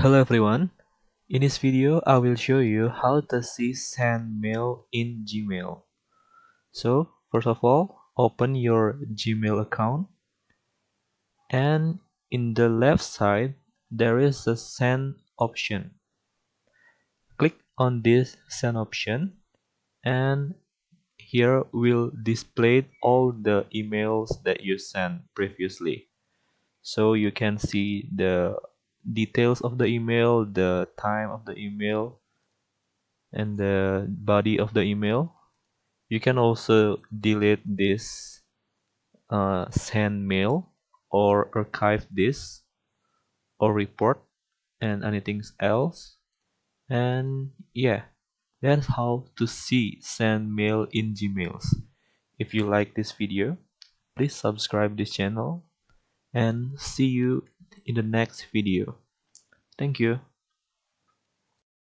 Hello everyone, in this video I will show you how to see send mail in Gmail. So first of all, open your Gmail account and in the left side there is a send option. Click on this send option and here will display all the emails that you sent previously. So you can see the details of the email, the time of the email, and the body of the email. You can also delete this send mail or archive this or report and anything else. And yeah, that's how to see send mail in Gmails. If you like this video, please subscribe this channel and see you in the next video. Thank you.